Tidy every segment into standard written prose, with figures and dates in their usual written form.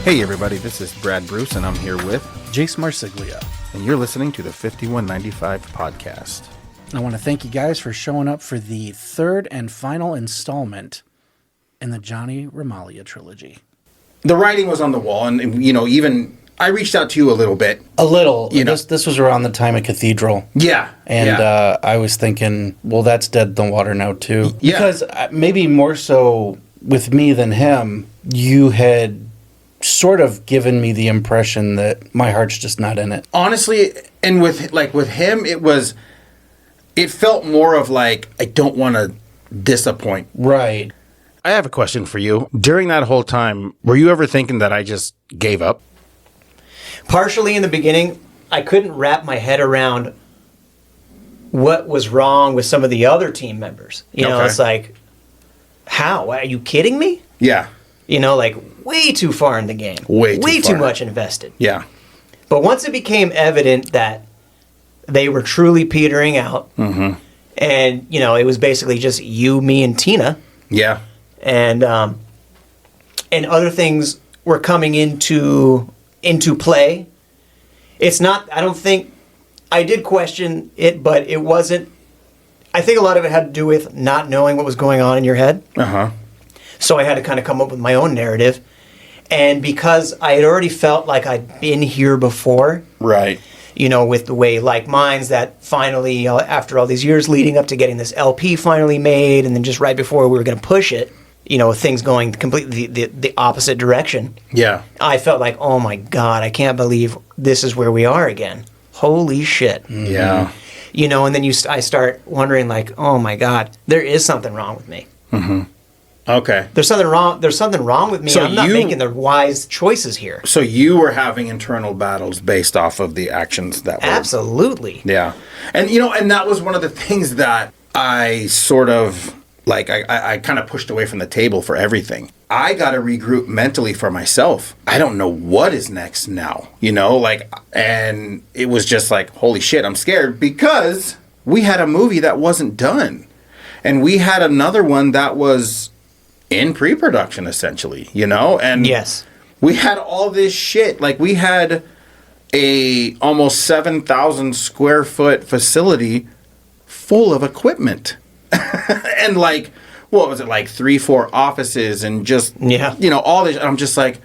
Hey everybody, this is Brad Bruce and I'm here with Jace Marsiglia. And you're listening to the 5195 podcast. I want to thank you guys for showing up for the third and final installment in the Jonny Ramaglia trilogy. The writing was on the wall and even I reached out to you a little bit. A little. This was around the time of Cathedral. Yeah. And I was thinking, well, that's dead in the water now too. Yeah. Because maybe more so with me than him, you had sort of given me the impression that my heart's just not in it. Honestly, and with him, it felt more of like, I don't want to disappoint. Right. I have a question for you. During that whole time, were you ever thinking that I just gave up? Partially in the beginning, I couldn't wrap my head around what was wrong with some of the other team members. It's like, how? Are you kidding me? Yeah. Way too far in the game. Way too much invested. Yeah. But once it became evident that they were truly petering out, and, it was basically just you, me, and Tina. Yeah. And other things were coming into play. It's not, I don't think, I did question it, but it wasn't, I think a lot of it had to do with not knowing what was going on in your head. Uh-huh. So I had to kind of come up with my own narrative. And because I had already felt like I'd been here before. Right. With the way Like Minds that finally, after all these years leading up to getting this LP finally made, and then just right before we were going to push it, things going completely the opposite direction. Yeah. I felt like, oh my God, I can't believe this is where we are again. Holy shit. Yeah. And then I start wondering like, oh my God, there is something wrong with me. Mm-hmm. Okay. There's something wrong with me. So I'm not making the wise choices here. So you were having internal battles based off of the actions that were... Absolutely. Yeah. And, and that was one of the things that I sort of, I kind of pushed away from the table for everything. I got to regroup mentally for myself. I don't know what is next now, and it was just like, holy shit, I'm scared because we had a movie that wasn't done. And we had another one that was in pre-production, essentially, and yes, we had all this shit. We had a almost 7,000 square foot facility full of equipment, and what was it, 3-4 offices, and just all this. And I'm just like,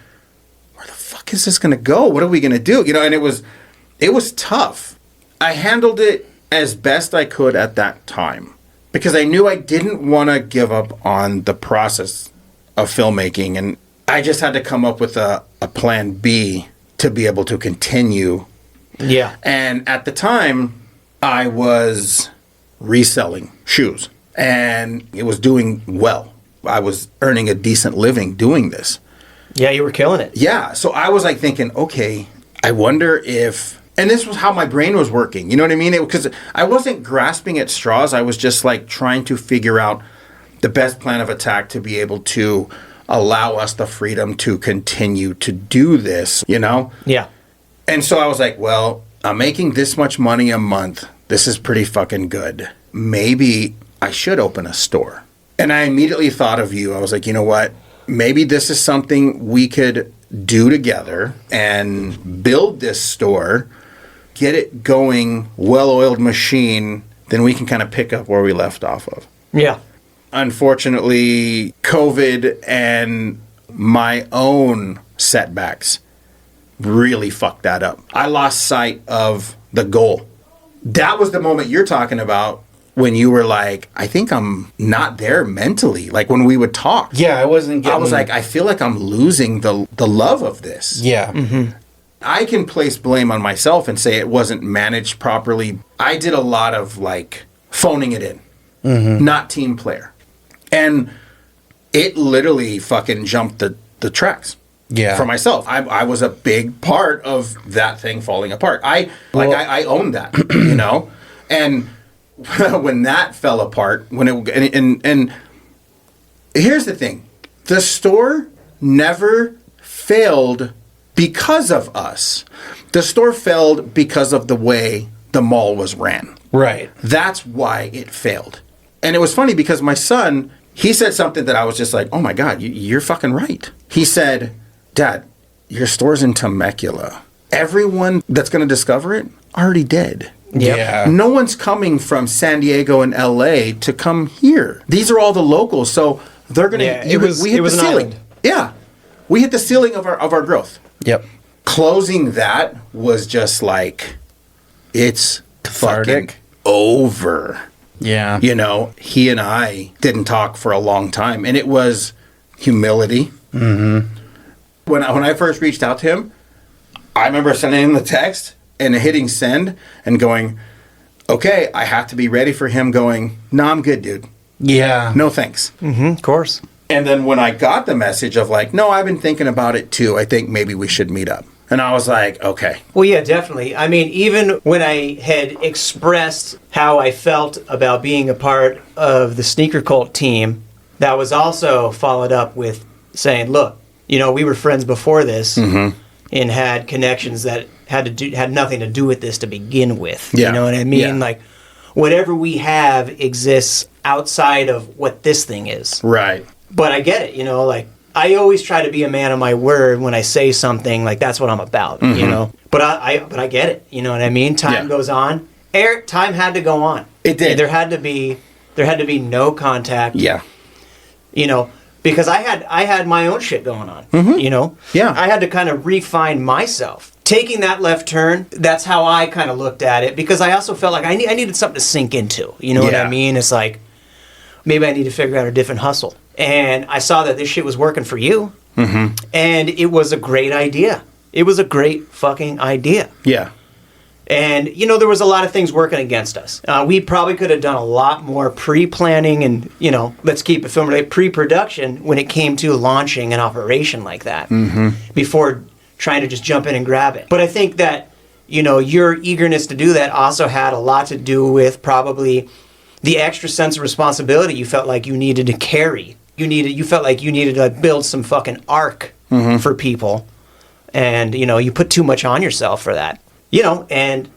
where the fuck is this gonna go? What are we gonna do? And it was tough. I handled it as best I could at that time, because I knew I didn't want to give up on the process of filmmaking. And I just had to come up with a plan B to be able to continue. Yeah. And at the time, I was reselling shoes. And it was doing well. I was earning a decent living doing this. Yeah, you were killing it. Yeah. So I was thinking, okay, I wonder if... And this was how my brain was working. You know what I mean? Because I wasn't grasping at straws. I was just trying to figure out the best plan of attack to be able to allow us the freedom to continue to do this, Yeah. And so I was like, well, I'm making this much money a month. This is pretty fucking good. Maybe I should open a store. And I immediately thought of you. I was like, you know what? Maybe this is something we could do together and build this store, get it going, well-oiled machine, then we can kind of pick up where we left off of. Yeah. Unfortunately, COVID and my own setbacks really fucked that up. I lost sight of the goal. That was the moment you're talking about when you were like, I think I'm not there mentally. When we would talk. Yeah, I wasn't getting... I was like, I feel like I'm losing the love of this. Yeah. Mm-hmm. I can place blame on myself and say it wasn't managed properly. I did a lot of phoning it in, not team player. And it literally fucking jumped the tracks for myself. I was a big part of that thing falling apart. I owned that, And when that fell apart, and here's the thing. The store never failed because of us. The store failed because of the way the mall was ran. Right. That's why it failed. And it was funny because my son, he said something that I was just like, oh my God, you're fucking right. He said, Dad, your store's in Temecula. Everyone that's going to discover it already dead. Yep. Yeah. No one's coming from San Diego and LA to come here. These are all the locals, so they're going to. Yeah, it was the an ceiling. island. Yeah, we hit the ceiling of our growth. Yep. Closing that was just like, it's Cathartic. fucking over. Yeah. You know, he and I didn't talk for a long time, and it was humility. Mm-hmm. When I first reached out to him, I remember sending him the text and hitting send and going, okay, I have to be ready for him going, no, I'm good, dude. Yeah. No thanks. Of course. And then when I got the message of like, no, I've been thinking about it too. I think maybe we should meet up. And I was like, okay. Well, yeah, definitely. I mean, even when I had expressed how I felt about being a part of the Sneaker Cult team, that was also followed up with saying, look, you know, we were friends before this and had connections that had nothing to do with this to begin with. Yeah. You know what I mean? Yeah. Like, whatever we have exists outside of what this thing is. Right. But I get it, you know, like, I always try to be a man of my word when I say something, like, that's what I'm about, you know? But I get it, you know what I mean? Time goes on. Time had to go on. It did. There had to be no contact. Yeah. You know, because I had my own shit going on, you know? Yeah. I had to kind of refine myself. Taking that left turn, that's how I kind of looked at it, because I also felt like I needed something to sink into. You know what I mean? It's like, maybe I need to figure out a different hustle. And I saw that this shit was working for you. Mm-hmm. And it was a great idea. It was a great fucking idea. Yeah. And, you know, there was a lot of things working against us. We probably could have done a lot more pre-planning and, you know, let's keep it filmed, pre-production when it came to launching an operation like that before trying to just jump in and grab it. But I think that, you know, your eagerness to do that also had a lot to do with probably the extra sense of responsibility you felt like you needed to carry. You felt like you needed to build some fucking arc for people. And, you know, you put too much on yourself for that. You know, and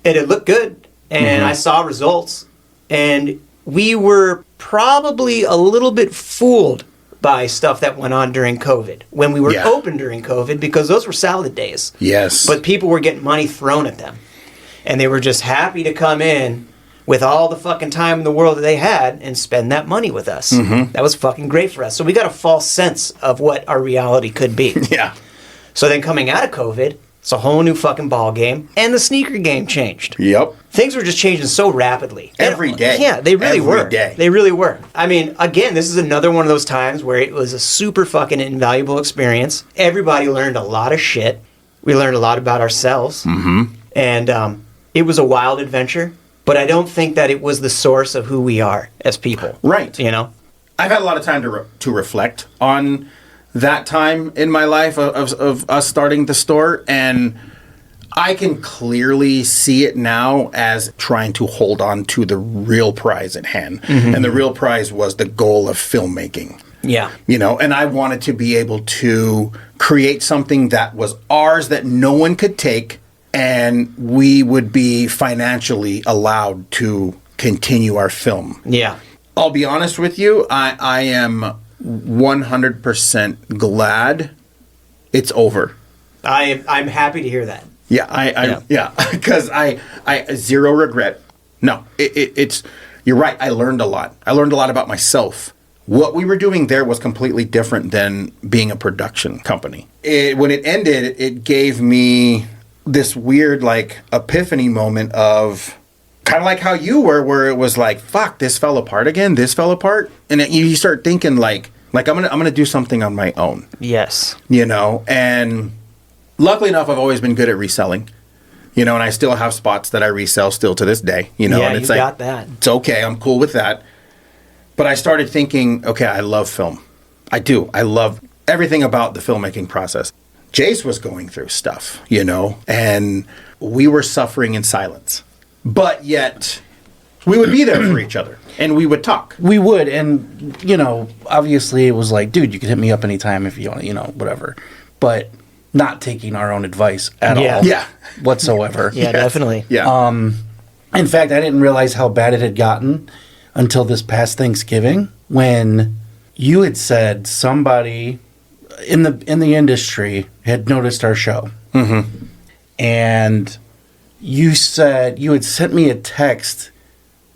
it looked good. And I saw results. And we were probably a little bit fooled by stuff that went on during COVID. When we were open during COVID, because those were salad days. Yes. But people were getting money thrown at them. And they were just happy to come in with all the fucking time in the world that they had and spend that money with us. That was fucking great for us. So we got a false sense of what our reality could be. Yeah. So then coming out of COVID, it's a whole new fucking ball game, and the sneaker game changed. Yep. Things were just changing so rapidly. Every day. Yeah, they really Every were. day. They really were. I mean, again, this is another one of those times where it was a super fucking invaluable experience. Everybody learned a lot of shit. We learned a lot about ourselves. And it was a wild adventure. But I don't think that it was the source of who we are as people. Right. You know? I've had a lot of time to reflect on that time in my life of us starting the store, and I can clearly see it now as trying to hold on to the real prize at hand. And the real prize was the goal of filmmaking. Yeah. You know, and I wanted to be able to create something that was ours that no one could take, and we would be financially allowed to continue our film. Yeah. I'll be honest with you, I am 100% glad it's over. I'm happy to hear that. Yeah, because I zero regret. No, it's you're right. I learned a lot. I learned a lot about myself. What we were doing there was completely different than being a production company. When it ended, it gave me this weird like epiphany moment of kind of like how you were, where it was like, fuck, this fell apart again. This fell apart, and you start thinking like I'm gonna do something on my own. Yes. You know, and luckily enough, I've always been good at reselling. You know, and I still have spots that I resell still to this day. You know, Yeah, and it's you like, got that. It's okay. I'm cool with that. But I started thinking, okay, I love film. I do. I love everything about the filmmaking process. Jace was going through stuff, you know, and we were suffering in silence. But yet, we would be there for each other, and we would talk. We would, and, you know, obviously it was like, dude, you can hit me up anytime if you want to, you know, whatever. But not taking our own advice at all. Yeah. Whatsoever. Yeah, definitely. Yeah. In fact, I didn't realize how bad it had gotten until this past Thanksgiving when you had said somebody in the industry had noticed our show. Mm-hmm. And you said you had sent me a text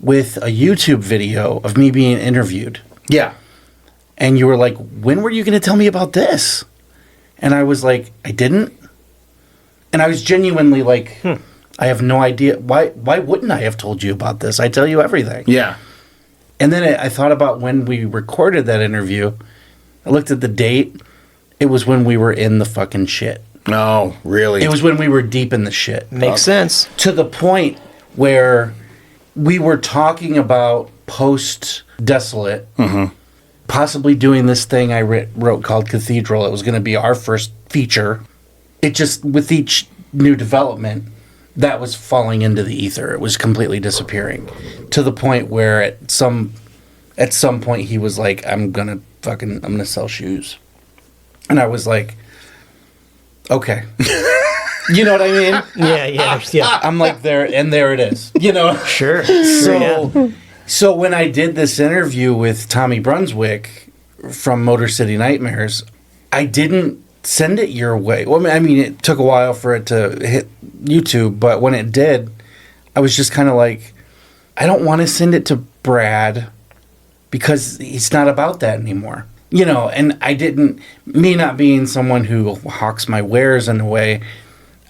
with a YouTube video of me being interviewed. Yeah. And you were like, when were you going to tell me about this? And I was like, I didn't. And I was genuinely like, I have no idea. Why wouldn't I have told you about this? I tell you everything. Yeah. And then I thought about when we recorded that interview. I looked at the date. It was when we were in the fucking shit. No, really? It was when we were deep in the shit. Makes sense. To the point where we were talking about post-Desolate, possibly doing this thing I wrote called Cathedral. It was going to be our first feature. It just, with each new development, that was falling into the ether. It was completely disappearing. To the point where at some point he was like, I'm gonna sell shoes. And I was like, okay. You know what I mean? Yeah. I'm like, there it is. You know? Sure. So when I did this interview with Tommy Brunswick from Motor City Nightmares, I didn't send it your way. Well, I mean, it took a while for it to hit YouTube, but when it did, I was just kind of like, I don't want to send it to Brad because he's not about that anymore. You know, and me not being someone who hawks my wares in a way,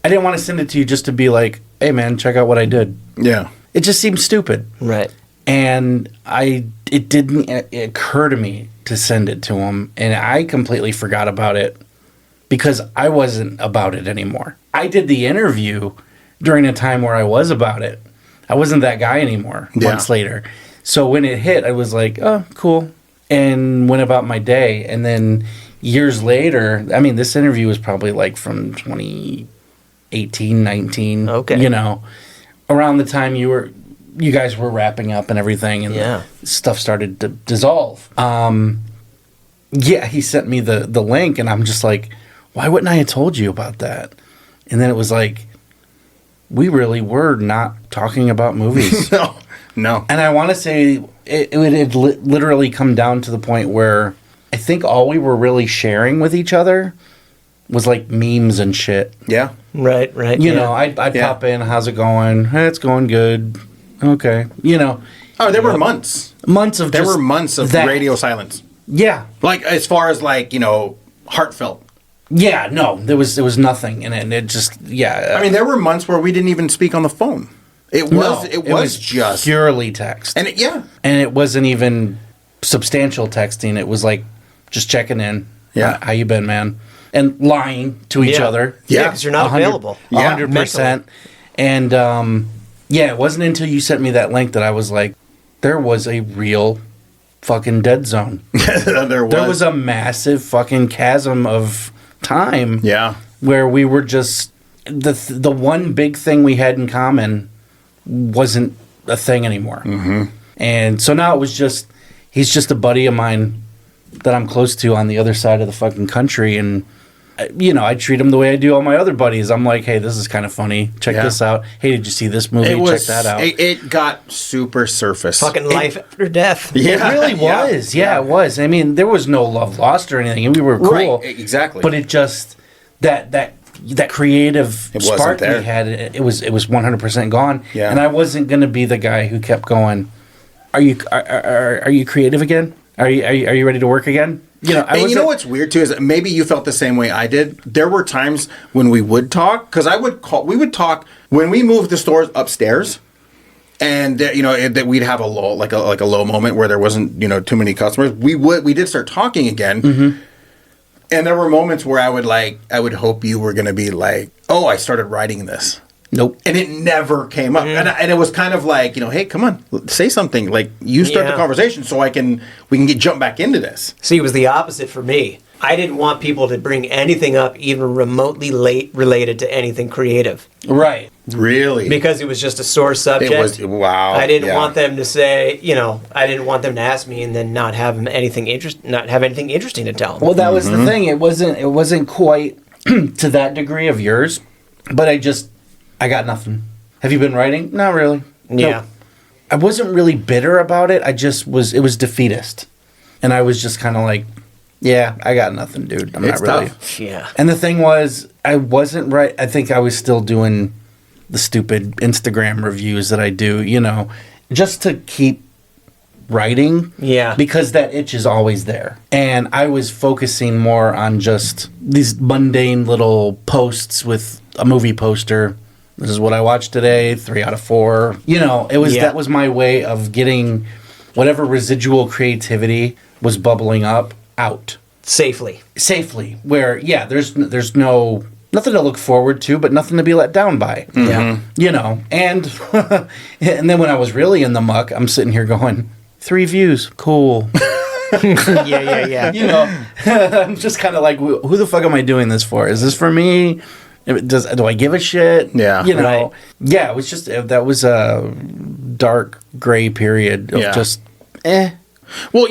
I didn't want to send it to you just to be like, hey man, check out what I did. Yeah. It just seemed stupid. Right. And it didn't occur to me to send it to him, and I completely forgot about it because I wasn't about it anymore. I did the interview during a time where I was about it. I wasn't that guy anymore months later. So when it hit, I was like, oh, cool. And went about my day. And then years later, I mean, this interview was probably like from 2018, 19. Okay. You know, around the time you guys were wrapping up and everything, and stuff started to dissolve. He sent me the link, and I'm just like, why wouldn't I have told you about that? And then it was like, we really were not talking about movies. No. And I want to say it had literally come down to the point where I think all we were really sharing with each other was like memes and shit. Yeah. Right. You know, I'd pop in, how's it going? Hey, it's going good. Okay. You know. Oh, there were months. There were months of radio silence. Yeah. Like, as far as like, you know, heartfelt. Yeah, no, there was nothing, and it just, I mean, there were months where we didn't even speak on the phone. It was just purely text, and it wasn't even substantial texting. It was like just checking in. Yeah, how you been, man? And lying to each other. Yeah, because you're not available. 100%. And it wasn't until you sent me that link that I was like, there was a real fucking dead zone. There was a massive fucking chasm of time. Yeah. Where we were just the one big thing we had in common wasn't a thing anymore. Mm-hmm. And so now it was just, he's just a buddy of mine that I'm close to on the other side of the fucking country, and you know, I treat him the way I do all my other buddies. I'm like, hey, this is kind of funny. Check this out. Hey, did you see this movie? Check that out. It got super surface. Fucking life after death. Yeah, it really was. Yeah, it was. I mean, there was no love lost or anything. We were cool. Right, exactly. But it just, that creative spark we had, it was 100% gone. Yeah. And I wasn't going to be the guy who kept going, are you creative again? Are you ready to work again? You know, and you know what's weird too is that maybe you felt the same way I did. There were times when we would talk, because we would talk when we moved the stores upstairs, and you know that we'd have a low like a low moment where there wasn't too many customers. We did start talking again, and there were moments where I would hope you were going to be like, oh, I started writing this. Nope. And it never came up. Yeah. And it was kind of like, hey, come on, say something. Like, you start the conversation so we can jump back into this. See, it was the opposite for me. I didn't want people to bring anything up even remotely related to anything creative. Right. Really? Because it was just a sore subject. It was, wow. I didn't want them to say, I didn't want them to ask me and then not have anything interesting to tell them. Well, that was the thing. It wasn't quite to that degree of yours, but I got nothing. Have you been writing? Not really. Yeah. Nope. I wasn't really bitter about it. It was defeatist. And I was just kind of like, Yeah, I got nothing, dude. I'm It's not really. tough. Yeah. And the thing was, I wasn't right. I think I was still doing the stupid Instagram reviews that I do, just to keep writing. Yeah. Because that itch is always there. And I was focusing more on just these mundane little posts with a movie poster. This is what I watched today, 3 out of 4. That was my way of getting whatever residual creativity was bubbling up out. Safely. Where, there's no nothing to look forward to, but nothing to be let down by. Yeah. And and then when I was really in the muck, I'm sitting here going, 3 views, cool. Yeah. I'm just kind of like, who the fuck am I doing this for? Is this for me? Do I give a shit? Yeah. Right. Yeah, it was just, that was a dark gray period of just, Well,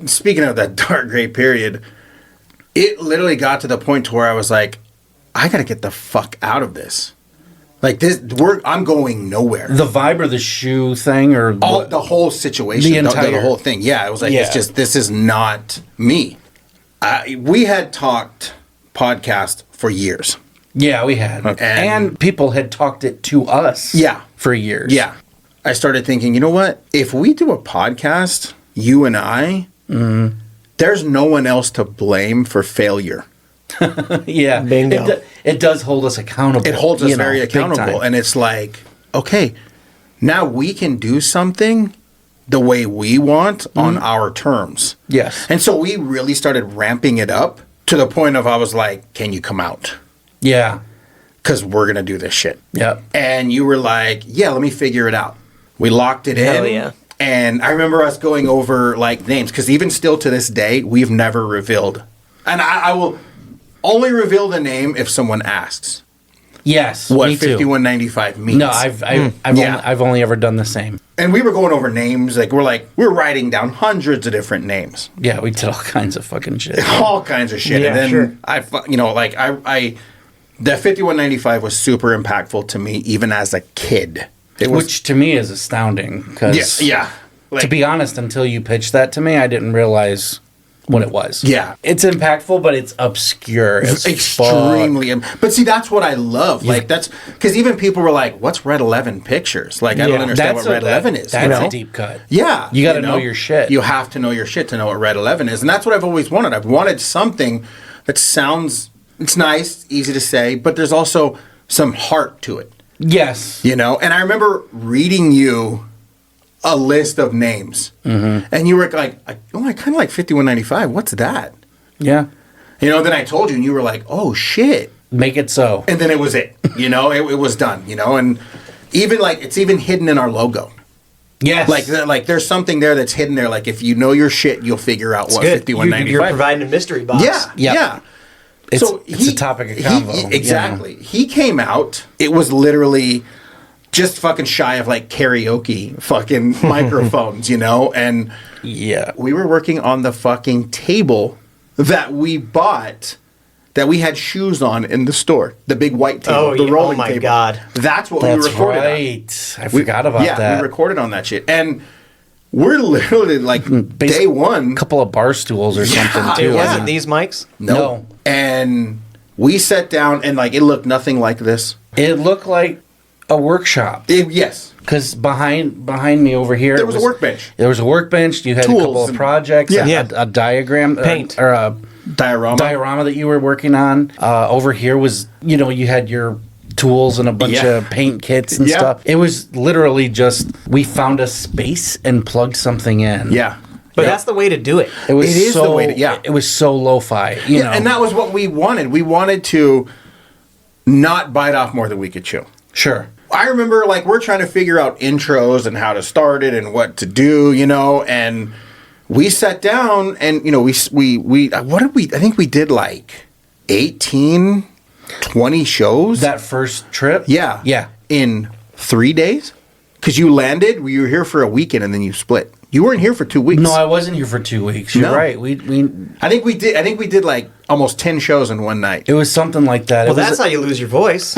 speaking of that dark gray period, it literally got to the point to where I was like, I got to get the fuck out of this. Like this, I'm going nowhere. The vibe or the shoe thing or The whole situation, the whole thing. Yeah, it was like, it's just, this is not me. We had talked podcast for years. Yeah, we had. And people had talked it to us. Yeah. For years. Yeah. I started thinking, you know what? If we do a podcast, you and I, there's no one else to blame for failure. Yeah. Bingo. It does hold us accountable. It holds us very big accountable. time. And it's like, okay, now we can do something the way we want on our terms. Yes. And so we really started ramping it up to the point of I was like, can you come out? Yeah. Because we're going to do this shit. Yeah. And you were like, yeah, let me figure it out. We locked it Hell in. yeah. And I remember us going over like names because even still to this day, we've never revealed. And I will only reveal the name if someone asks. Yes. What me too. 5195 means. No, I've only ever done the same. And we were going over names. We're writing down hundreds of different names. Yeah, we did all kinds of fucking shit. All kinds of shit. Yeah, And then sure. that 5195 was super impactful to me even as a kid. Which to me is astounding because to be honest, until you pitched that to me, I didn't realize what it was. Yeah. It's impactful, but it's obscure. It's extremely. But see, that's what I love. Like that's because even people were like, "What's Red 11 Pictures?" Like I don't understand what Red 11 is. That's a deep cut. Yeah, you got to know your shit. You have to know your shit to know what Red 11 is, and that's what I've always wanted. I've wanted something that sounds it's nice, easy to say, but there's also some heart to it. Yes. And I remember reading you a list of names, and you were like, "Oh, I kind of like 5195. What's that?" Yeah. Then I told you, and you were like, "Oh shit." Make it so. And then it was it. It was done. And even it's even hidden in our logo. Yes. Like there's something there that's hidden there. Like if you know your shit, you'll figure out what 5195. You're providing a mystery box. Yeah. It's a topic of convo. Exactly. He came out. It was literally just fucking shy of karaoke fucking microphones, and we were working on the fucking table that we bought that we had shoes on in the store, the big white table, the rolling table. Oh my god, that's what we recorded right. I forgot about that. Yeah, we recorded on that shit, and we're literally day one, a couple of bar stools or something too. It wasn't these mics. No, and we sat down and it looked nothing like this. It looked like a workshop. Yes. Because behind me over here... There was a workbench. There was a workbench. You had Tools a couple of projects. A diagram. Paint. Or a diorama that you were working on. Over here was, you had your tools and a bunch of paint kits and stuff. It was literally just, we found a space and plugged something in. Yeah. But that's the way to do it. It was the way to, It was so lo-fi. You know. And that was what we wanted. We wanted to not bite off more than we could chew. Sure. I remember we're trying to figure out intros and how to start it and what to do, and we sat down and we what did we I think we did 18, 20 shows. That first trip? Yeah. Yeah. In 3 days? Because you landed, you were here for a weekend and then you split. You weren't here for 2 weeks. No, I wasn't here for 2 weeks. You're right. We I think we did almost 10 shows in one night. It was something like that. Well, that's how you lose your voice.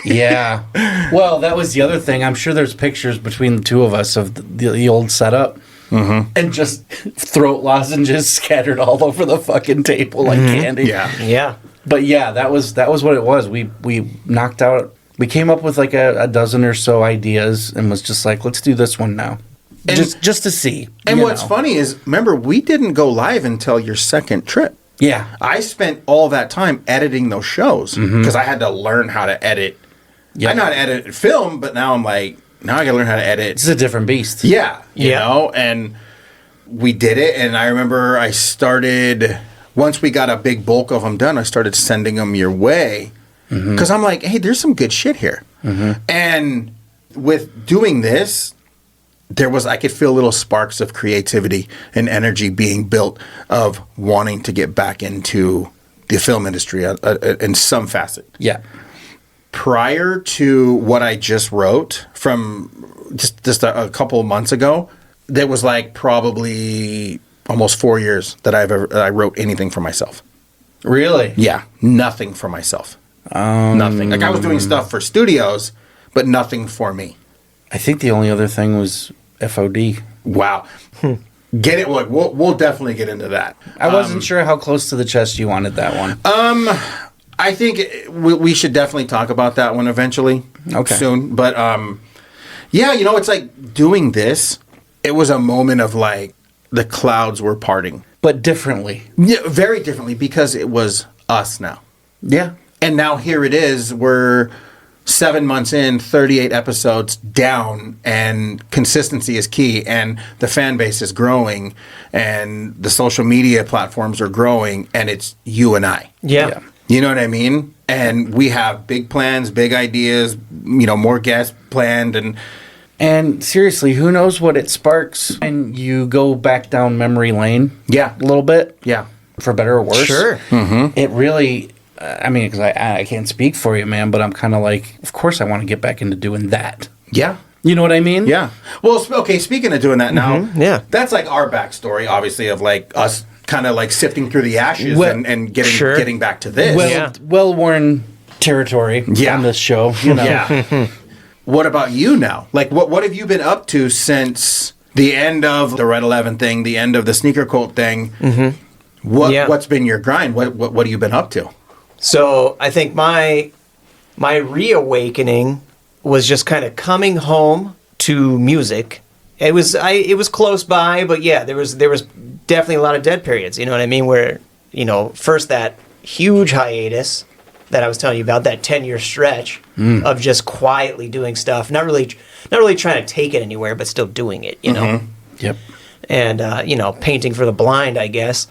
Yeah. Well, that was the other thing. I'm sure there's pictures between the two of us of the old setup. and just throat lozenges scattered all over the fucking table like candy. Yeah. But yeah, that was what it was. We knocked out. We came up with like a dozen or so ideas and was just like, let's do this one now, And- just to see. And you what's know. funny is, remember, we didn't go live until your second trip. Yeah. I spent all that time editing those shows because I had to learn how to edit. Yeah. I know how to edit film, but now I'm like, now I got to learn how to edit. It's a different beast. Yeah, you Yeah. know, and we did it. And I remember I started, once we got a big bulk of them done, I started sending them your way because I'm like, hey, there's some good shit here. And with doing this, I could feel little sparks of creativity and energy being built of wanting to get back into the film industry in some facet. Yeah. Prior to what I just wrote from just a couple of months ago, there was like probably almost 4 years that I wrote anything for myself. Really? Yeah, nothing for myself. Nothing. Like I was doing stuff for studios, but nothing for me. I think the only other thing was FOD. Wow. Get it? We'll definitely get into that. I wasn't sure how close to the chest you wanted that one. I think we should definitely talk about that one eventually. Okay. Soon. But yeah, you know, it's like doing this. It was a moment of like the clouds were parting. But differently. Yeah, very differently because it was us now. Yeah. And now here it is. We're 7 months in, 38 episodes down, and consistency is key. And the fan base is growing, and the social media platforms are growing, and it's you and I. Yeah. You know what I mean? And we have big plans, big ideas, you know, more guests planned. And seriously, who knows what it sparks when you go back down memory lane Yeah. a little bit, Yeah. for better or worse. Sure. It really, I mean, because I can't speak for you, man, but I'm kind of like, of course I want to get back into doing that. Yeah. You know what I mean? Yeah. Well, okay, speaking of doing that now, Yeah. that's like our backstory, obviously, of like us kind of like sifting through the ashes Well, and getting sure. getting back to this. Well-worn territory Yeah. on this show, you know. Yeah. What about you now? Like, what have you been up to since the end of the Red 11 thing, the end of the sneaker cult thing? What's been your grind? What have you been up to? So I think my reawakening was just kind of coming home to music. It was close by, but yeah, there was definitely a lot of dead periods. You know what I mean? Where, you know, first that huge hiatus that I was telling you about, that 10-year stretch of just quietly doing stuff, not really trying to take it anywhere, but still doing it. You know. Yep. And you know, painting for the blind, I guess.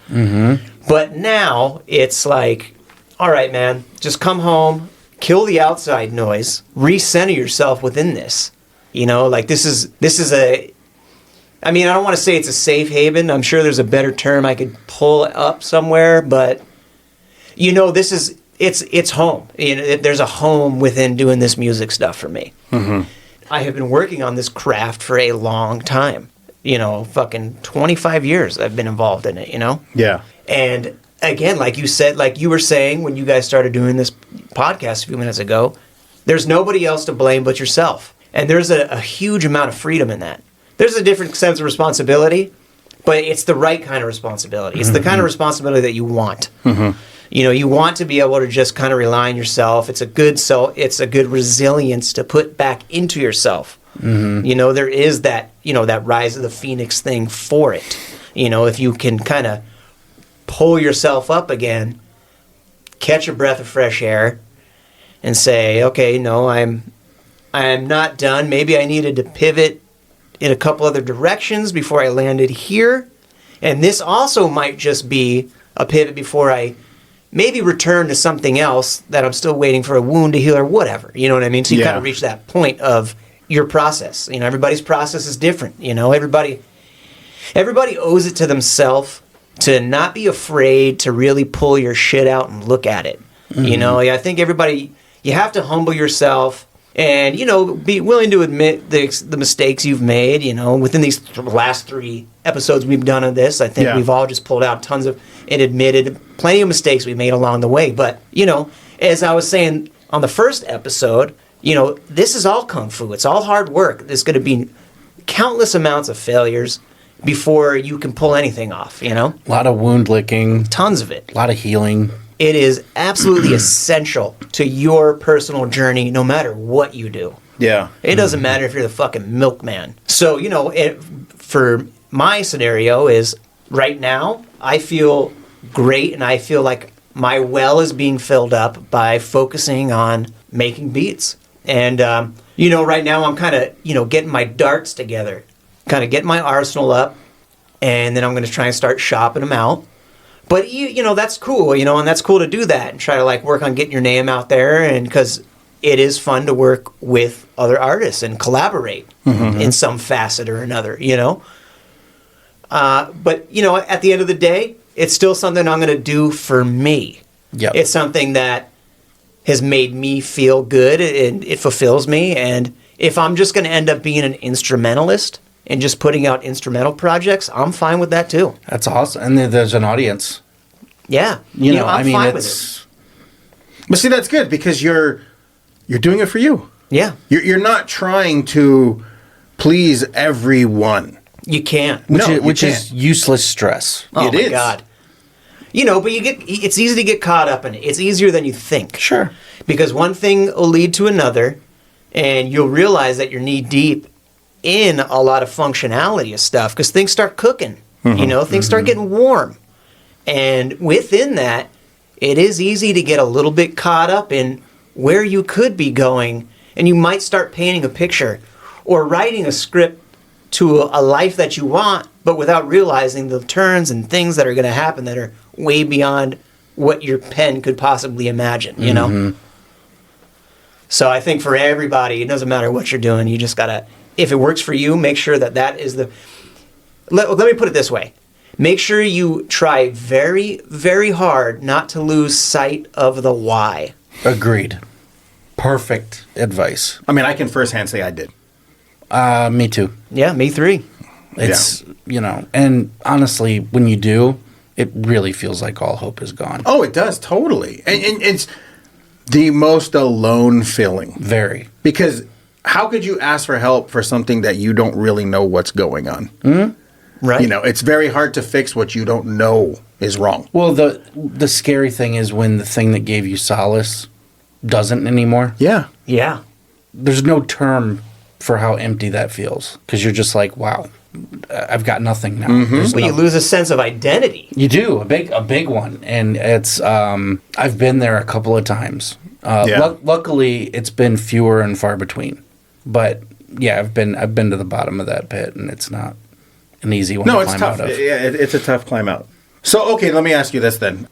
But now it's like, all right, man, just come home, kill the outside noise, recenter yourself within this. You know, like this is a. I mean, I don't want to say it's a safe haven. I'm sure there's a better term I could pull up somewhere, but you know, it's home. You know, there's a home within doing this music stuff for me. I have been working on this craft for a long time. You know, fucking 25 years I've been involved in it, you know? Yeah. And again, like you said, like you were saying when you guys started doing this podcast a few minutes ago, there's nobody else to blame but yourself. And there's a huge amount of freedom in that. There's a different sense of responsibility, but it's the right kind of responsibility. It's the kind of responsibility that you want. You know, you want to be able to just kind of rely on yourself. It's a good resilience to put back into yourself. You know, there is that, you know, that rise of the phoenix thing for it. You know, if you can kind of pull yourself up again, catch a breath of fresh air, and say, okay, no, I'm not done. Maybe I needed to pivot in a couple other directions before I landed here. And this also might just be a pivot before I maybe return to something else that I'm still waiting for a wound to heal or whatever. You know what I mean? So you kind of reach that point of your process. You know, everybody's process is different. You know, everybody owes it to themselves to not be afraid to really pull your shit out and look at it. You know, I think you have to humble yourself and, you know, be willing to admit the mistakes you've made. You know, within these last 3 episodes we've done of this, I think we've all just pulled out tons of and admitted plenty of mistakes we made along the way. But, you know, as I was saying on the first episode, you know, this is all kung fu. It's all hard work. There's going to be countless amounts of failures, before you can pull anything off, you know? A lot of wound licking, Tons of it. a lot of healing. It is absolutely essential to your personal journey, no matter what you do. Yeah. It doesn't matter if you're the fucking milkman. So, you know, for my scenario is right now, I feel great and I feel like my well is being filled up by focusing on making beats. And, you know, right now I'm kind of, you know, getting my darts together, kind of getting my arsenal up, and then I'm going to try and start shopping them out. But, you know, that's cool, you know, and that's cool to do that and try to, like, work on getting your name out there, and because it is fun to work with other artists and collaborate in some facet or another, you know. But, you know, at the end of the day, it's still something I'm going to do for me. Yep. It's something that has made me feel good, and it fulfills me. And if I'm just going to end up being an instrumentalist and just putting out instrumental projects, I'm fine with that too. That's awesome. And then there's an audience. Yeah. You know, I'm I mean, fine with it's... But see, that's good because you're doing it for you. it. Yeah. You're not trying to please everyone. You can't. Which you is can't. useless stress. Oh It my is. God. You know, but it's easy to get caught up in it. It's easier than you think. Sure. Because one thing will lead to another, and you'll realize that you're knee deep in a lot of functionality of stuff because things start cooking. You know, things start getting warm. And within that, it is easy to get a little bit caught up in where you could be going, and you might start painting a picture or writing a script to a life that you want, but without realizing the turns and things that are going to happen that are way beyond what your pen could possibly imagine, you know? So I think for everybody, it doesn't matter what you're doing. You just got to, if it works for you, make sure that is the... Let me put it this way. Make sure you try very, very hard not to lose sight of the why. Agreed. Perfect advice. I mean, I can firsthand say I did. Me too. Yeah, me three. It's, you know, and honestly, when you do, it really feels like all hope is gone. Oh, it does, totally. And it's the most alone feeling. Very. Because how could you ask for help for something that you don't really know what's going on? Right. You know, it's very hard to fix what you don't know is wrong. Well, the scary thing is when the thing that gave you solace doesn't anymore. Yeah. Yeah. There's no term for how empty that feels because you're just like, wow, I've got nothing now. There's But you nothing. lose a sense of identity. You do a big one, and it's I've been there a couple of times. Yeah. Luckily, it's been fewer and far between. But yeah, I've been to the bottom of that pit, and it's not an easy one No, to it's climb tough. out of. Yeah, it's a tough climb out. So, okay, let me ask you this then.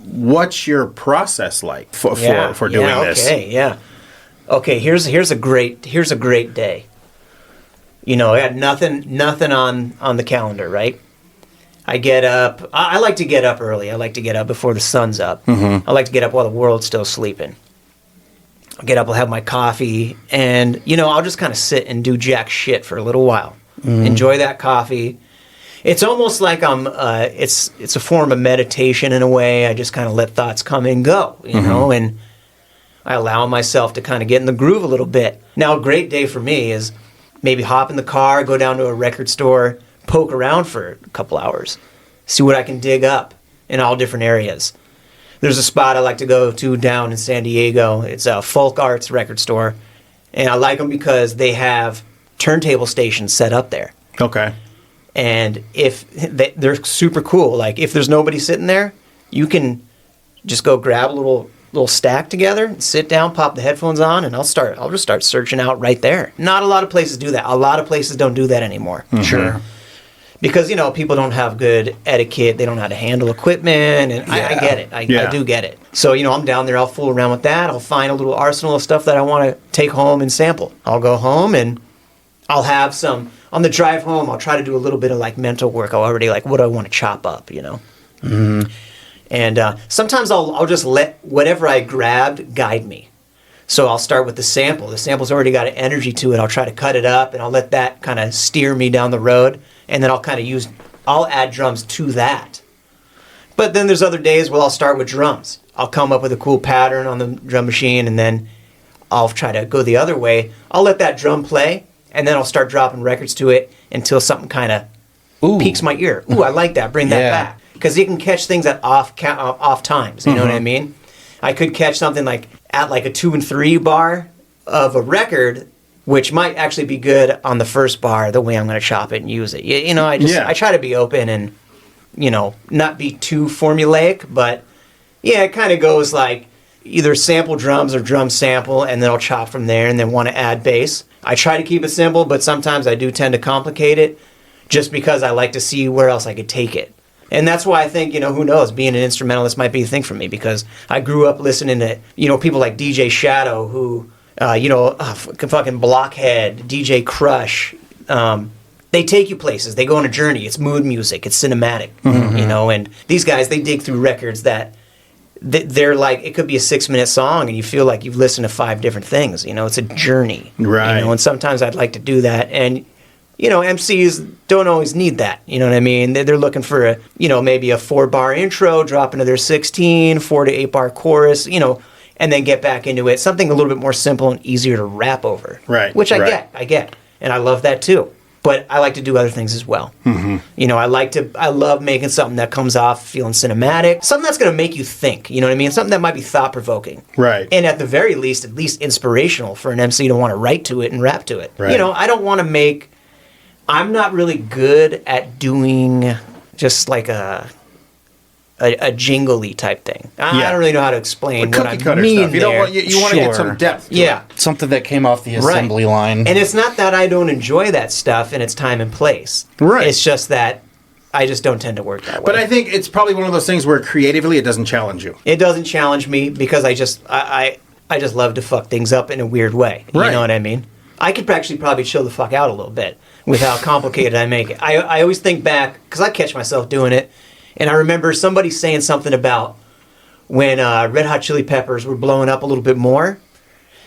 What's your process like for doing this? Okay, yeah. Okay, here's a great day. You know, I had nothing on the calendar, right? I get up. I like to get up early. I like to get up before the sun's up. I like to get up while the world's still sleeping. I'll get up, I'll have my coffee, and, you know, I'll just kind of sit and do jack shit for a little while. Enjoy that coffee. It's almost like it's a form of meditation in a way. I just kind of let thoughts come and go, you know, and I allow myself to kind of get in the groove a little bit. Now, a great day for me is maybe hop in the car, go down to a record store, poke around for a couple hours, see what I can dig up in all different areas. There's a spot I like to go to down in San Diego. It's a folk arts record store, and I like them because they have turntable stations set up there. Okay. And if they're super cool, like if there's nobody sitting there, you can just go grab a little stack together, sit down, pop the headphones on, and I'll just start searching out right there. Not a lot of places do that. A lot of places don't do that anymore. Sure. Because, you know, people don't have good etiquette. They don't know how to handle equipment, and I get it. I do get it. So, you know, I'm down there. I'll fool around with that. I'll find a little arsenal of stuff that I want to take home and sample. I'll go home, and I'll have some... On the drive home, I'll try to do a little bit of, like, mental work. I'll already, like, what do I want to chop up, you know? And sometimes I'll just let whatever I grabbed guide me. So I'll start with the sample. The sample's already got an energy to it. I'll try to cut it up, and I'll let that kind of steer me down the road. And then I'll add drums to that. But then there's other days where I'll start with drums. I'll come up with a cool pattern on the drum machine, and then I'll try to go the other way. I'll let that drum play, and then I'll start dropping records to it until something kind of piques my ear. Ooh, I like that. Bring that back. Because you can catch things at off times. You know what I mean? I could catch something like at like a 2 and 3 bar of a record, which might actually be good on the first bar, the way I'm going to chop it and use it. You know, I try to be open and, you know, not be too formulaic, but yeah, it kind of goes like either sample drums or drum sample, and then I'll chop from there and then want to add bass. I try to keep it simple, but sometimes I do tend to complicate it just because I like to see where else I could take it. And that's why I think, you know, who knows, being an instrumentalist might be a thing for me, because I grew up listening to, you know, people like DJ Shadow, who, you know, fucking Blockhead, DJ Crush. They take you places. They go on a journey. It's mood music. It's cinematic, you know. And these guys, they dig through records that they're like, it could be a 6-minute song, and you feel like you've listened to 5 different things. You know, it's a journey. Right. You know, and sometimes I'd like to do that. And you know, MCs don't always need that. You know what I mean? They're looking for a, you know, maybe a 4-bar intro, drop into their 16, 4 to 8 bar chorus, you know, and then get back into it. Something a little bit more simple and easier to rap over. Right. Which I get. And I love that too. But I like to do other things as well. You know, I love making something that comes off feeling cinematic, something that's going to make you think, you know what I mean? Something that might be thought-provoking. Right. And at the very least, at least inspirational for an MC to want to write to it and rap to it. Right. You know, I don't want to make... I'm not really good at doing just like a jingly type thing. I don't really know how to explain what I mean stuff. You don't want, you want to get some depth to it. Something that came off the assembly line. And it's not that I don't enjoy that stuff in its time and place. Right. It's just that I just don't tend to work that way. But I think it's probably one of those things where creatively it doesn't challenge you. It doesn't challenge me because I just love to fuck things up in a weird way. You know what I mean? I could actually probably chill the fuck out a little bit with how complicated I make it. I always think back, because I catch myself doing it, and I remember somebody saying something about when Red Hot Chili Peppers were blowing up a little bit more.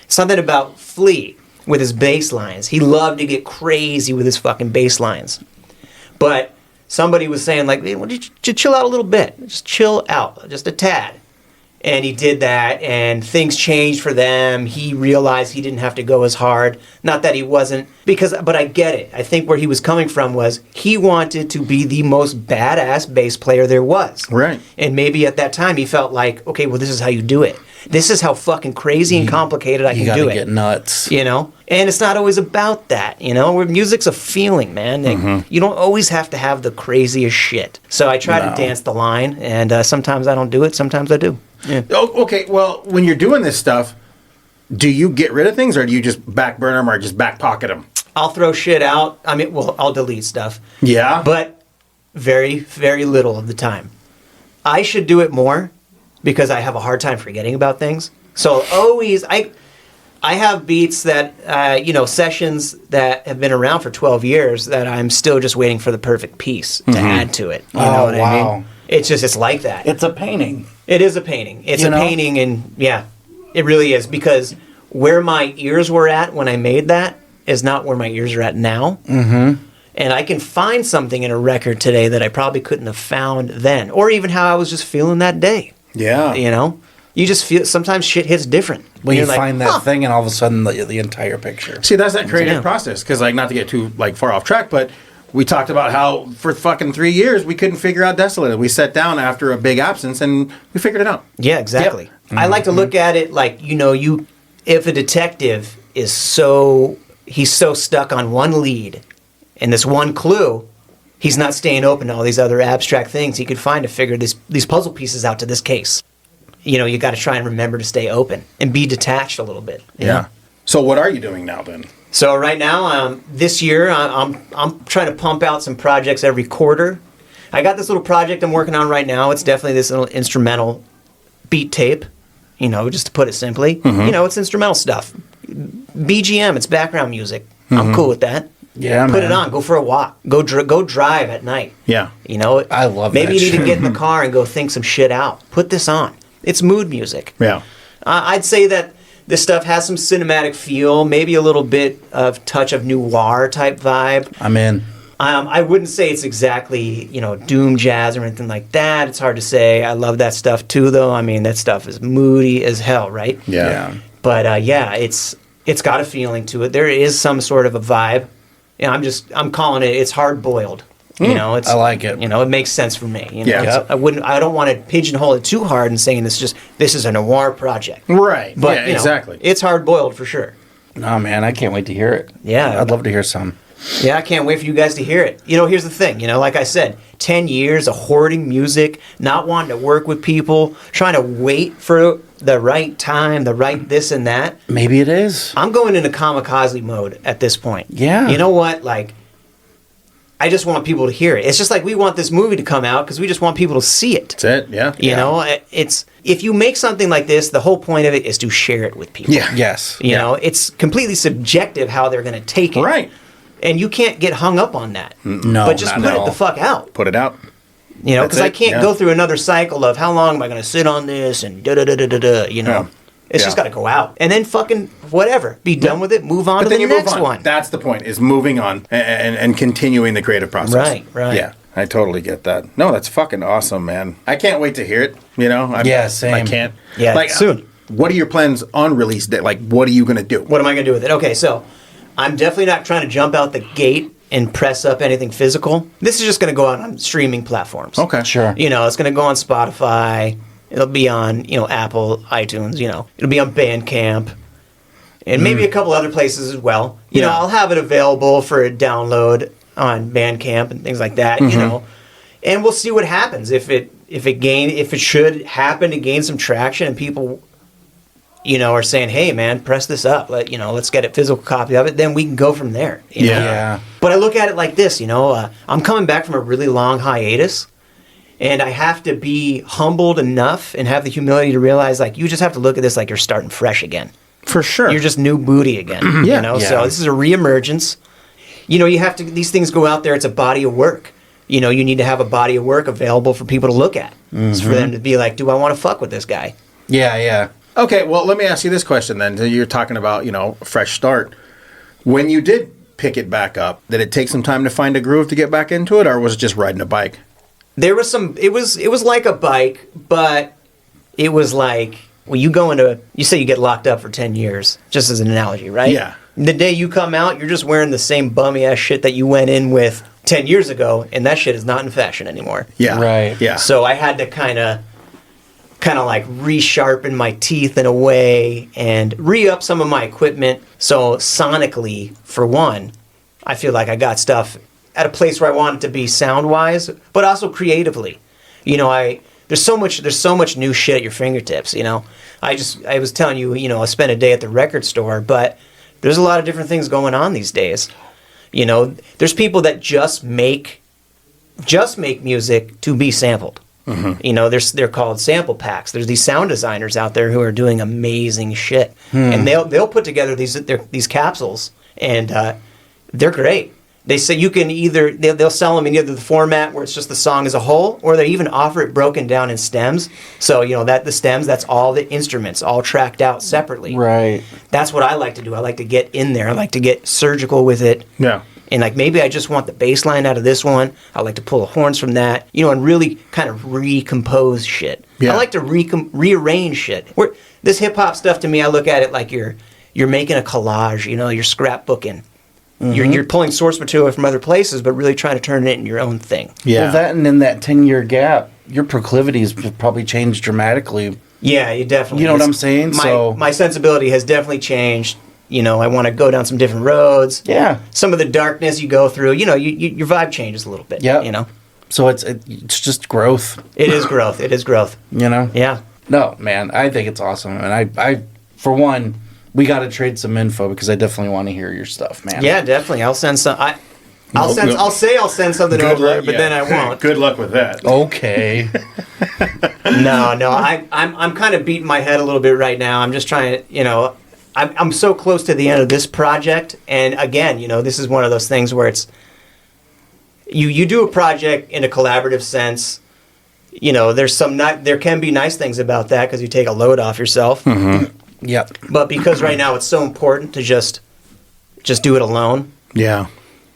Something about Flea with his bass lines. He loved to get crazy with his fucking bass lines. But somebody was saying, like, hey, why don't you chill out a little bit? Just chill out, just a tad. And he did that, and things changed for them. He realized he didn't have to go as hard. Not that he wasn't, but I get it. I think where he was coming from was he wanted to be the most badass bass player there was. Right. And maybe at that time he felt like, okay, well, this is how you do it. This is how fucking crazy and complicated I can do it. You gotta get nuts. You know? And it's not always about that, you know? Where music's a feeling, man. And you don't always have to have the craziest shit. So I try to dance the line, and sometimes I don't do it, sometimes I do. Yeah. Oh, okay, well, when you're doing this stuff, do you get rid of things, or do you just back burn them or just back pocket them? I'll throw shit out. I mean, well, I'll delete stuff. Yeah? But very, very little of the time. I should do it more because I have a hard time forgetting about things. So always, I have beats that, you know, sessions that have been around for 12 years that I'm still just waiting for the perfect piece to add to it. You know what I mean? It's like that. It's a painting. It is a painting. It's a painting, and yeah, it really is, because where my ears were at when I made that is not where my ears are at now. Mm-hmm. And I can find something in a record today that I probably couldn't have found then, or even how I was just feeling that day. Yeah. You know? You just feel, sometimes shit hits different. When you find that thing, and all of a sudden the entire picture. See, that's that creative process, because, like, not to get too, like, far off track, but we talked about how for fucking 3 years we couldn't figure out Desolate. We sat down after a big absence and we figured it out. Yeah, exactly. Yep. I like to look at it like, you know, if a detective is he's so stuck on one lead and this one clue, he's not staying open to all these other abstract things he could find to figure these puzzle pieces out to this case. You know, you got to try and remember to stay open and be detached a little bit. Yeah. So what are you doing now then? So right now, this year, I'm trying to pump out some projects every quarter. I got this little project I'm working on right now. It's definitely this little instrumental beat tape, you know, just to put it simply. Mm-hmm. You know, it's instrumental stuff. BGM, it's background music. Mm-hmm. I'm cool with that. Yeah, Put it on. Go for a walk. Go drive at night. Yeah. You know, I love maybe that you need shit. to get in the car and go think some shit out. Put this on. It's mood music. Yeah. I'd say that this stuff has some cinematic feel, maybe a little bit of touch of noir type vibe. I'm in. I wouldn't say it's exactly, you know, doom jazz or anything like that. It's hard to say. I love that stuff too, though. I mean, that stuff is moody as hell, right? Yeah. But yeah, it's got a feeling to it. There is some sort of a vibe. Yeah, I'm calling it. It's hard boiled. You know, it's I like it. You know, it makes sense for me. You know, Yeah. It's- I don't want to pigeonhole it too hard and saying this is a noir project. Right. But yeah, you know, exactly. it's hard boiled for sure. Oh man, I can't wait to hear it. Yeah. I'd love to hear some. Yeah, I can't wait for you guys to hear it. You know, here's the thing. You know, like I said, 10 years of hoarding music, not wanting to work with people, trying to wait for the right time, the right this and that. Maybe it is. I'm going into kamikaze mode at this point. Yeah. You know what? Like, I just want people to hear it. It's just like we want this movie to come out because we just want people to see it. That's it. Yeah. You know, it's if you make something like this, the whole point of it is to share it with people. Yeah. Yes. You know, it's completely subjective how they're going to take it. Right. And you can't get hung up on that. No, But just not put at it all. the fuck out. Put it out. You know, That's because I it, can't yeah. go through another cycle of how long am I going to sit on this and da-da-da-da-da, you know. Yeah. It's Yeah. just got to go out. And then fucking whatever. Be done with it. Move on to But then the you move next on. one. That's the point, is moving on and continuing the creative process. Right, right. Yeah, I totally get that. No, that's fucking awesome, man. I can't wait to hear it, you know? Yeah, same. I can't. Yeah, like, soon. What are your plans on release day? Like, what are you going to do? What am I going to do with it? Okay, so I'm definitely not trying to jump out the gate and press up anything physical. This is just going to go out on streaming platforms. Okay. Sure. You know, it's going to go on Spotify. It'll be on, you know, Apple, iTunes, you know. It'll be on Bandcamp. And maybe a couple other places as well. You know, Yeah. I'll have it available for a download on Bandcamp and things like that, you know. And we'll see what happens. If it should happen to gain some traction and people, you know, are saying, hey man, press this up. Let's get a physical copy of it, then we can go from there. You know? Yeah. But I look at it like this, you know, I'm coming back from a really long hiatus, and I have to be humbled enough and have the humility to realize, like, you just have to look at this like you're starting fresh again. For sure. You're just new booty again. Yeah. You know, Yeah. so this is a reemergence. You know, you have to, these things go out there, it's a body of work. You know, you need to have a body of work available for people to look at. It's for them to be like, do I want to fuck with this guy? Yeah, yeah. Okay, well, let me ask you this question then. You're talking about, you know, a fresh start. When you did pick it back up, did it take some time to find a groove to get back into it, or was it just riding a bike? There was some, it was like a bike, but it was like, well, you say you get locked up for 10 years, just as an analogy, right? Yeah. The day you come out, you're just wearing the same bummy ass shit that you went in with 10 years ago, and that shit is not in fashion anymore. Yeah. Right. Yeah. So I had to kind of like resharpen my teeth in a way and re-up some of my equipment. So sonically, for one, I feel like I got stuff at a place where I want it to be sound-wise, but also creatively. You know, there's so much new shit at your fingertips, you know. I was telling you, you know, I spent a day at the record store, but there's a lot of different things going on these days. You know, there's people that just make music to be sampled. Mm-hmm. You know, they're called sample packs. There's these sound designers out there who are doing amazing shit, and they'll put together these capsules, and they're great. They say you can they'll sell them in either the format where it's just the song as a whole, or they even offer it broken down in stems. So you know that the stems, that's all the instruments, all tracked out separately. Right. That's what I like to do. I like to get in there. I like to get surgical with it. Yeah. And like maybe I just want the bass line out of this one. I like to pull the horns from that, you know, and really kind of recompose shit. Yeah. I like to rearrange shit. This hip hop stuff to me, I look at it like you're making a collage. You know, you're scrapbooking. Mm-hmm. You're pulling source material from other places, but really trying to turn it into your own thing. Yeah. Well, that and in that 10-year gap, your proclivities have probably changed dramatically. Yeah, you definitely. You know what I'm saying? My sensibility has definitely changed. You know, I want to go down some different roads. Yeah. Some of the darkness you go through, you know, your vibe changes a little bit. Yeah. You know? So it's just growth. It is growth. It is growth. You know? Yeah. No, man, I think it's awesome. And I for one, we got to trade some info because I definitely want to hear your stuff, man. Yeah, definitely. I'll send some. I'll send something over, luck, but then I won't. Good luck with that. Okay. No. I'm kind of beating my head a little bit right now. I'm just trying to, you know, I'm so close to the end of this project, and again, you know, this is one of those things where it's you do a project in a collaborative sense. You know, there can be nice things about that because you take a load off yourself. Mm-hmm. Yep. But because right now it's so important to just do it alone. Yeah.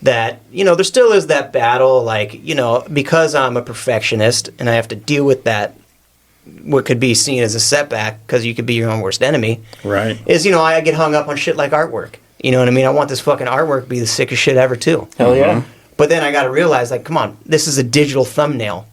That, you know, there still is that battle, like, you know, because I'm a perfectionist and I have to deal with that, what could be seen as a setback, because you could be your own worst enemy. Right. Is, you know, I get hung up on shit like artwork. You know what I mean? I want this fucking artwork to be the sickest shit ever, too. Hell yeah. But then I got to realize, like, come on, this is a digital thumbnail.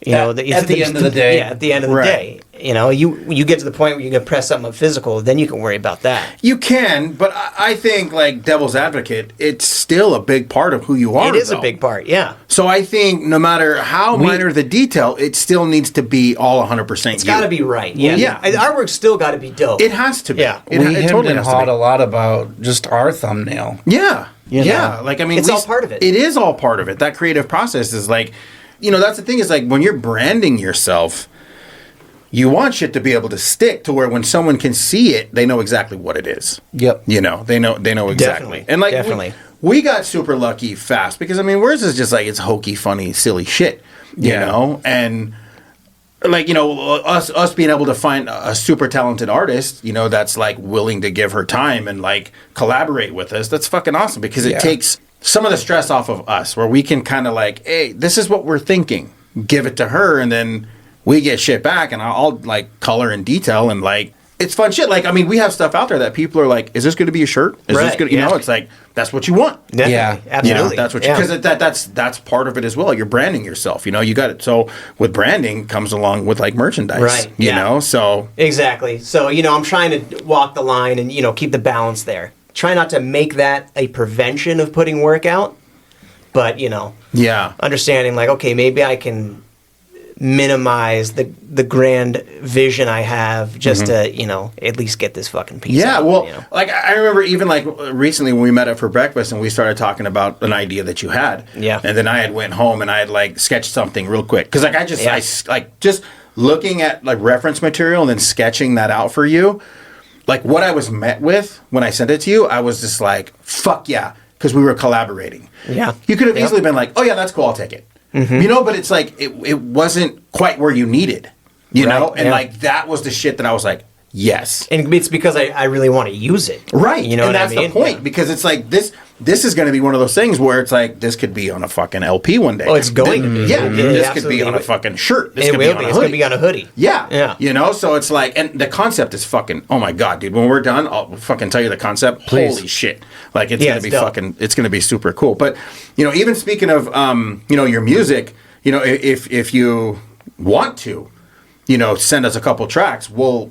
You know, At the end of the day. Yeah, at the end of the Right. day. You know, you get to the point where you can press something physical, then you can worry about that. You can, but I think, like, devil's advocate, it's still a big part of who you are. It is though. a big part, yeah. So I think no matter how minor the detail, it still needs to be all 100% It's got to be right. Yeah. Yeah. Artwork's still got to be dope. It has to be. Yeah. It, We it hemmed totally and has to hawed be. a lot about just our thumbnail. Yeah. You know? Yeah. Like, I mean, It's all part of it. It is all part of it. That creative process is like, you know, that's the thing is like when you're branding yourself, you want shit to be able to stick to where when someone can see it, they know exactly what it is. Yep. You know, they know exactly. Definitely. And like, Definitely. we got super lucky fast because I mean, ours is just like, it's hokey, funny, silly shit, you Yeah. know? And like, you know, us being able to find a super talented artist, you know, that's like willing to give her time and like collaborate with us, that's fucking awesome because it Yeah. takes some of the stress off of us where we can kind of like, hey, this is what we're thinking. Give it to her and then we get shit back and I'll like color and detail and like, it's fun shit. Like, I mean, we have stuff out there that people are like, is this going to be a shirt? Is this Right, going to, you yeah. know, it's like, that's what you want. Definitely. Yeah. Absolutely. You know, that's what you, because that's part of it as well. You're branding yourself, you know, you got it. So with branding comes along with like merchandise, Right, you yeah. know, so Exactly. So, you know, I'm trying to walk the line and, you know, keep the balance there. Try not to make that a prevention of putting work out, but, you know, yeah. understanding like, okay, maybe I can minimize the grand vision I have just to, you know, at least get this fucking piece Yeah, out, well, you know? like I remember even like recently when we met up for breakfast and we started talking about an idea that you had. Yeah. And then I had went home and I had like sketched something real quick because like Yeah. like just looking at like reference material and then sketching that out for you. Like what I was met with when I sent it to you, I was just like, fuck yeah, because we were collaborating. Yeah. You could have Yep. easily been like, oh yeah, that's cool, I'll take it. You know, but it's like it wasn't quite where you needed, you Right, know, and yeah. like that was the shit that I was like, yes. And it's because I really want to use it. Right. You know and what that's I mean? the point Yeah. because it's like this is going to be one of those things where it's like this could be on a fucking LP one day. Oh, it's going to be. Yeah. It This could absolutely be on a will. fucking shirt. This It could will be be. on a It's going hoodie. to be on a hoodie. Yeah. Yeah. You know, so it's like, and the concept is fucking, oh my God, dude, when we're done, I'll fucking tell you the concept. Please. Holy shit. Like it's Yeah, going it's to be dope. fucking, it's going to be super cool. But, you know, even speaking of, you know, your music, you know, if you want to, you know, send us a couple tracks, we'll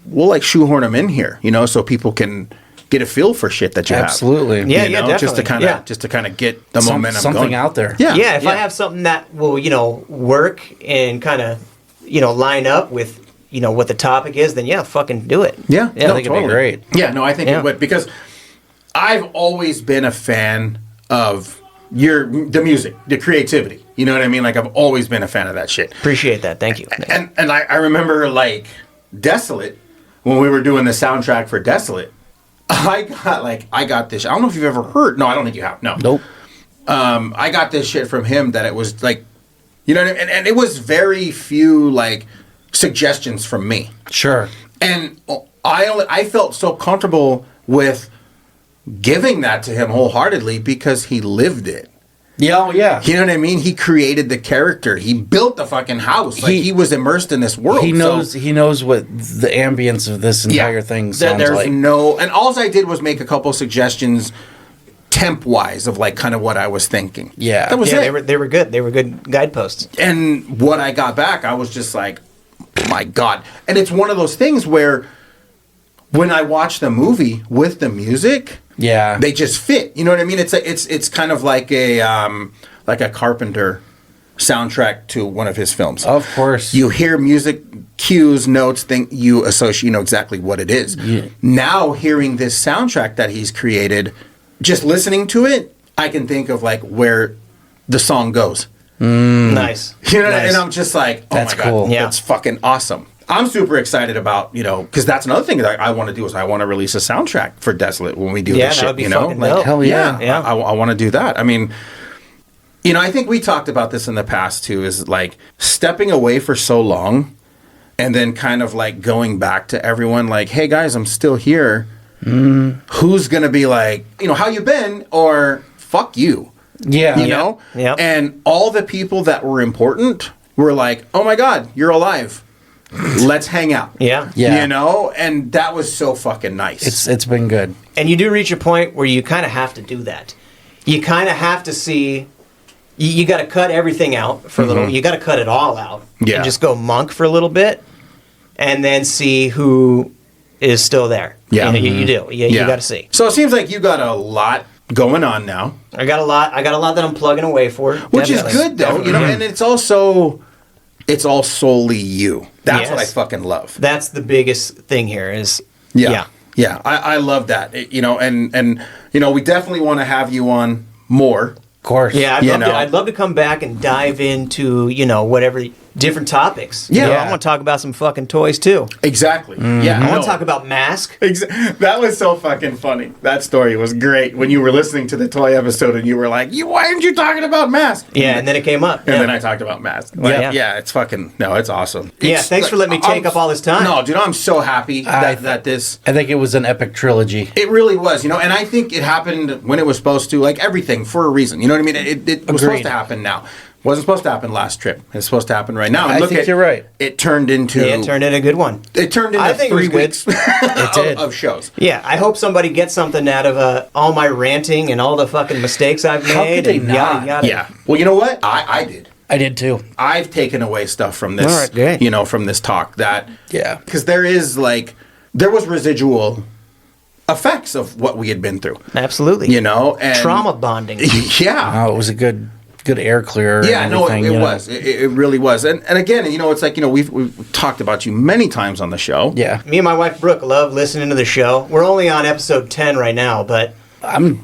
like shoehorn them in here, you know, so people can get a feel for shit that you Absolutely. have. Yeah, you yeah, know, just to definitely. kind of Yeah. just to kind of get the momentum something going. out there. Yeah. Yeah, if I have something that will, you know, work and kind of, you know, line up with, you know, what the topic is, then yeah, fucking do it. Yeah, I think it'd be great. Yeah, no, I think Yeah. it would because I've always been a fan of the music, the creativity. You know what I mean? Like I've always been a fan of that shit. Appreciate that. Thank you. And I remember like Desolate when we were doing the soundtrack for Desolate. I got this. I don't know if you've ever heard. No, I don't think you have. No. Nope. I got this shit from him that it was like, you know what I mean? And it was very few like suggestions from me. Sure. And I felt so comfortable with giving that to him wholeheartedly because he lived it. Yeah, oh, yeah. You know what I mean? He created the character. He built the fucking house. Like he was immersed in this world. He knows So, he knows what the ambience of this entire thing sounds there's like. no, and all I did was make a couple suggestions, temp wise, of like kind of what I was thinking. Yeah. that was Yeah, it. they were good. They were good guideposts. And what I got back, I was just like, my God. And it's one of those things where when I watch the movie with the music, Yeah. they just fit. You know what I mean? It's kind of like a Carpenter soundtrack to one of his films. Of course. You hear music cues, notes, you associate, you know exactly what it is. Yeah. Now hearing this soundtrack that he's created, just listening to it, I can think of like where the song goes. Nice. You know, Nice. and I'm just like, oh That's my God, cool. Yeah. that's fucking awesome. I'm super excited about, you know, because that's another thing that I want to do is I want to release a soundtrack for Desolate when we do Yeah, this that shit, would be you know? fucking Like, dope. hell yeah. Yeah. I want to do that. I mean, you know, I think we talked about this in the past too, is like stepping away for so long and then kind of like going back to everyone like, hey guys, I'm still here. Who's going to be like, you know, how you been? Or fuck you. Yeah. You know? Yep. And all the people that were important were like, oh my God, you're alive. Let's hang out. Yeah. Yeah. You know? And that was so fucking nice. It's been good. And you do reach a point where you kind of have to do that. you kind of have to see. You got to cut everything out for a little. You got to cut it all out. Yeah. And just go monk for a little bit, and then see who is still there. Yeah. You do. You got to see. So it seems like you got a lot going on now. I got a lot that I'm plugging away for. Which is good, though. You know, and it's all solely you. That's what I fucking love. That's the biggest thing here is. Yeah. I love that. And we definitely want to have you on more. Of course. Yeah, I'd love to come back and dive into, whatever different topics. Yeah. I want to talk about some fucking toys too. Exactly. Yeah. I want to talk about Mask. That was so fucking funny. That story was great when you were listening to the toy episode and you were like, why aren't you talking about Mask? Yeah, and then it came up. And then I talked about Mask. Like, Yeah. it's fucking, no, it's awesome. Yeah, thanks for letting me take up all this time. No, dude, I'm so happy that this... I think it was an epic trilogy. It really was, and I think it happened when it was supposed to, like everything, for a reason. You know what I mean? It was supposed to happen now. Wasn't supposed to happen last trip. It's supposed to happen right now. And I think you're right. It turned into... Yeah, it turned into a good one. It turned into I think 3 it was weeks It did. of shows. Yeah, I hope somebody gets something out of all my ranting and all the fucking mistakes I've made. How could they and not? Yada, yada. Yeah. Well, you know what? I did. I did too. I've taken away stuff from this, All right, great. From this talk that... Yeah. Because there was residual effects of what we had been through. Absolutely. And... Trauma bonding. Yeah. Oh, it was a good air clearer. Yeah, and no, everything, it was. It really was. And again, it's like, we've talked about you many times on the show. Yeah. Me and my wife Brooke love listening to the show. We're only on episode 10 right now, but 10,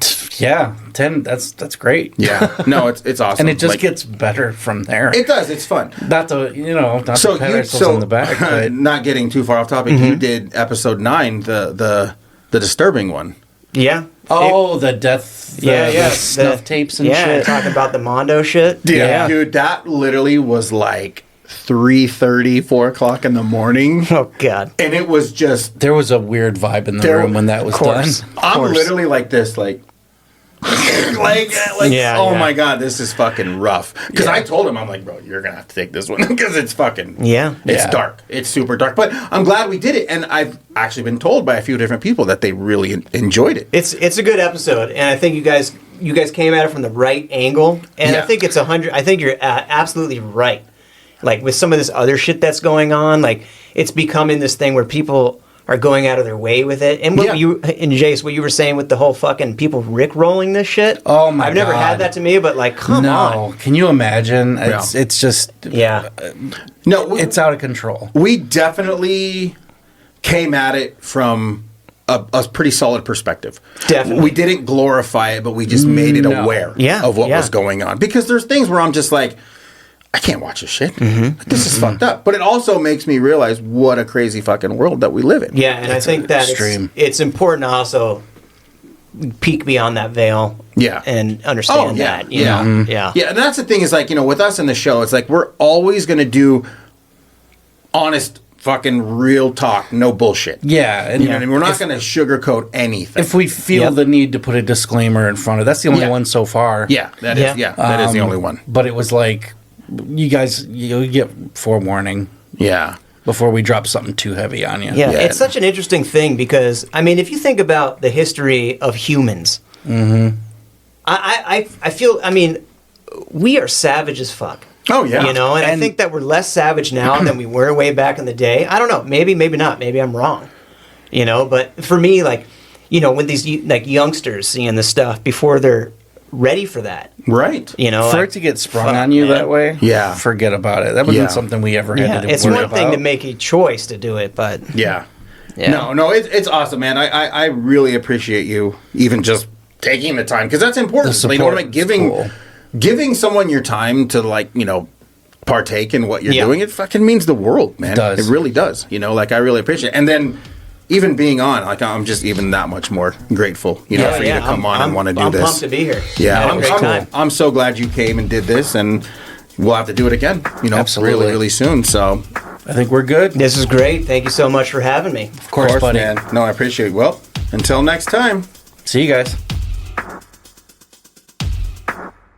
that's great. Yeah. No, it's awesome. And it just gets better from there. It does. It's fun. Not to, not to pat ourselves on the back, but not getting too far off topic, you did episode 9, the disturbing one. yeah. the death, the snuff tapes and shit. talking about the Mondo shit. Yeah. Dude, that literally was like 3:30, 4 o'clock in the morning. Oh, God. And it was just... There was a weird vibe in the room when that was done. I'm literally like this, like... my God, this is fucking rough. Because I told him, I'm like, bro, you're going to have to take this one. Because it's fucking... It's dark. It's super dark. But I'm glad we did it. And I've actually been told by a few different people that they really enjoyed it. It's a good episode. And I think you guys came at it from the right angle. And I think it's 100... I think you're absolutely right. Like, with some of this other shit that's going on, like, it's becoming this thing where people are going out of their way with it. And Jace, what you were saying with the whole fucking people rickrolling this shit. Oh, my God. I've never had that to me, but, like, come on. No. Can you imagine? It's just... Yeah. No, it's out of control. We definitely came at it from a pretty solid perspective. Definitely. We didn't glorify it, but we just made it aware of what was going on. Because there's things where I'm just like... I can't watch this shit. This is fucked up. But it also makes me realize what a crazy fucking world that we live in. Yeah, and I think that it's important to also peek beyond that veil. Yeah. And understand that. Yeah. And that's the thing is like, with us in the show, it's like we're always going to do honest fucking real talk, no bullshit. Yeah. And what I mean? We're not going to sugarcoat anything. If we feel the need to put a disclaimer in front of, that's the only one so far. Yeah, that is. Yeah, that is the only one. But it was like... You guys, you get forewarning. Yeah. Before we drop something too heavy on you. Yeah, it's such an interesting thing because, I mean, if you think about the history of humans, I feel, I mean, we are savage as fuck. Oh, yeah. And I think that we're less savage now than we were way back in the day. I don't know. Maybe not. Maybe I'm wrong. But for me, like, when these, like, youngsters seeing the stuff before they're ready for that. Right. For it to get sprung on you that way, forget about it. That wasn't something we ever had to do. It's one thing to make a choice to do it, but... Yeah. No, it's awesome, man. I really appreciate you even just taking the time, because that's important. The support, giving someone your time to, like, partake in what you're doing, it fucking means the world, man. It does. It really does. Like, I really appreciate it. And then... Even being on, like, I'm just even that much more grateful, for you to come on and want to do this. I'm pumped to be here. Yeah, I'm so glad you came and did this, and we'll have to do it again, Absolutely. really, really soon. So I think we're good. This is great. Thank you so much for having me. Of course, buddy. Man. No, I appreciate it. Well, until next time. See you guys.